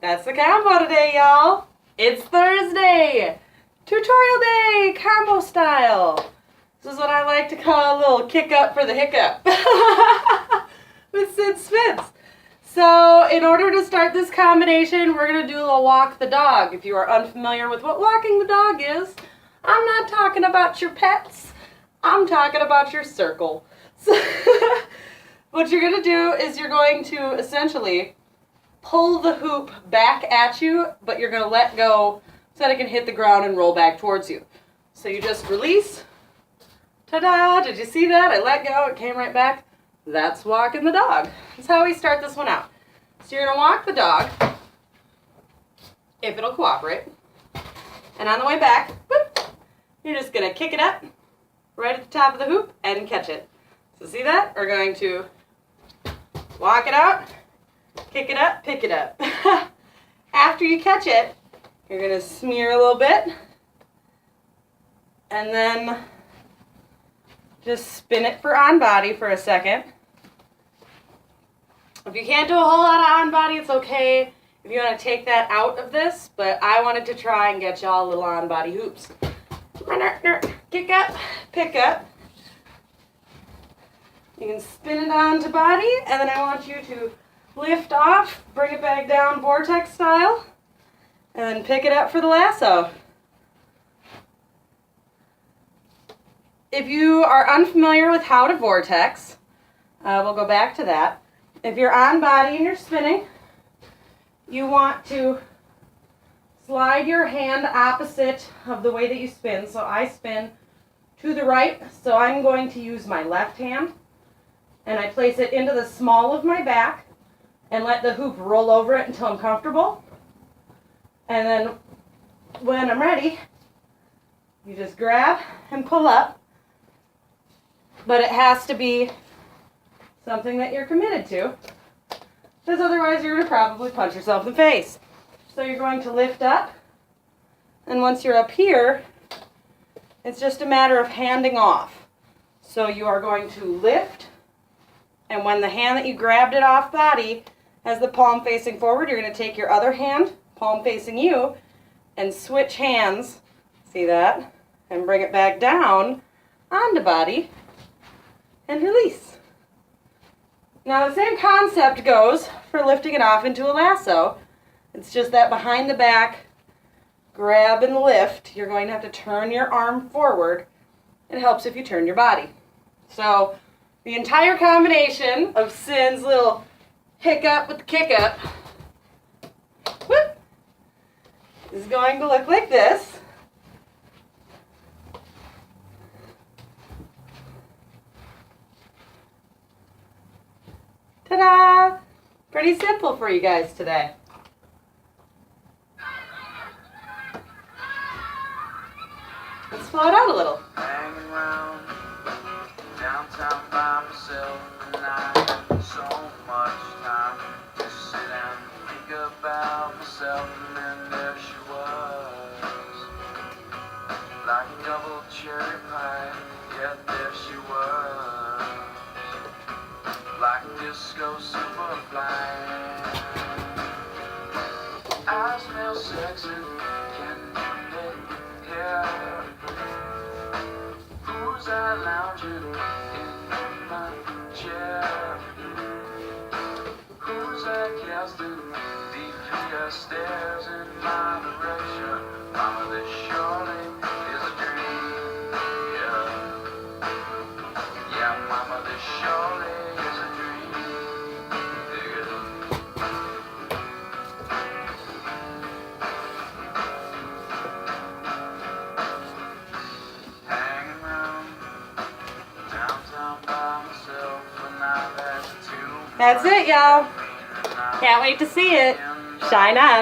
That's the combo today, y'all. It's Thursday. Tutorial day, combo style. This is what I like to call a little kick up for the hiccup with Sid Smiths. So in order to start this combination, we're going to do a little walk the dog. If you are unfamiliar with what walking the dog is, I'm not talking about your pets. I'm talking about your circle. So what you're going to do is you're going to essentially pull the hoop back at you, but you're going to let go so that it can hit the ground and roll back towards you. So you just release. Ta-da! Did you see that? I let go. It came right back. That's walking the dog. That's how we start this one out. So you're going to walk the dog, if it'll cooperate. And on the way back, whoop, you're just going to kick it up right at the top of the hoop and catch it. So see that? We're going to walk it out, kick it up, pick it up. After you catch it, you're going to smear a little bit and then just spin it for on body for a second. If you can't do a whole lot of on body, it's okay if you want to take that out of this, but I wanted to try and get y'all little on body hoops. Kick up, pick up. You can spin it onto body, and then I want you to lift off, bring it back down vortex style, and then pick it up for the lasso. If you are unfamiliar with how to vortex, we'll go back to that. If you're on body and you're spinning, you want to slide your hand opposite of the way that you spin. So I spin to the right, so I'm going to use my left hand, and I place it into the small of my back and let the hoop roll over it until I'm comfortable. And then when I'm ready, you just grab and pull up. But it has to be something that you're committed to, because otherwise you're going to probably punch yourself in the face. So you're going to lift up, and once you're up here, it's just a matter of handing off. So you are going to lift, and when the hand that you grabbed it off body has the palm facing forward, you're going to take your other hand, palm facing you, and switch hands, see that, and bring it back down onto body, and release. Now the same concept goes for lifting it off into a lasso. It's just that behind the back, grab and lift, you're going to have to turn your arm forward. It helps if you turn your body. So the entire combination of Sid's little hiccup with the kick up, whoop, is going to look like this. Ta-da! Pretty simple for you guys today. Let's slow it out a little. Hanging around downtown by myself, and I had so much time to sit and think about myself, and then there she was, like a double cherry pie. Yeah, there she was, like a disco superfly. I smell sexy, can you make hair? Who's that lounging in my chair? Who's that casting deep fear stares in my direction? Mama, this surely is a dream. Yeah, yeah, mama, this surely is a dream. Hanging around downtown by myself, and I've had too much. That's it, y'all. Can't wait to see it. Shine on.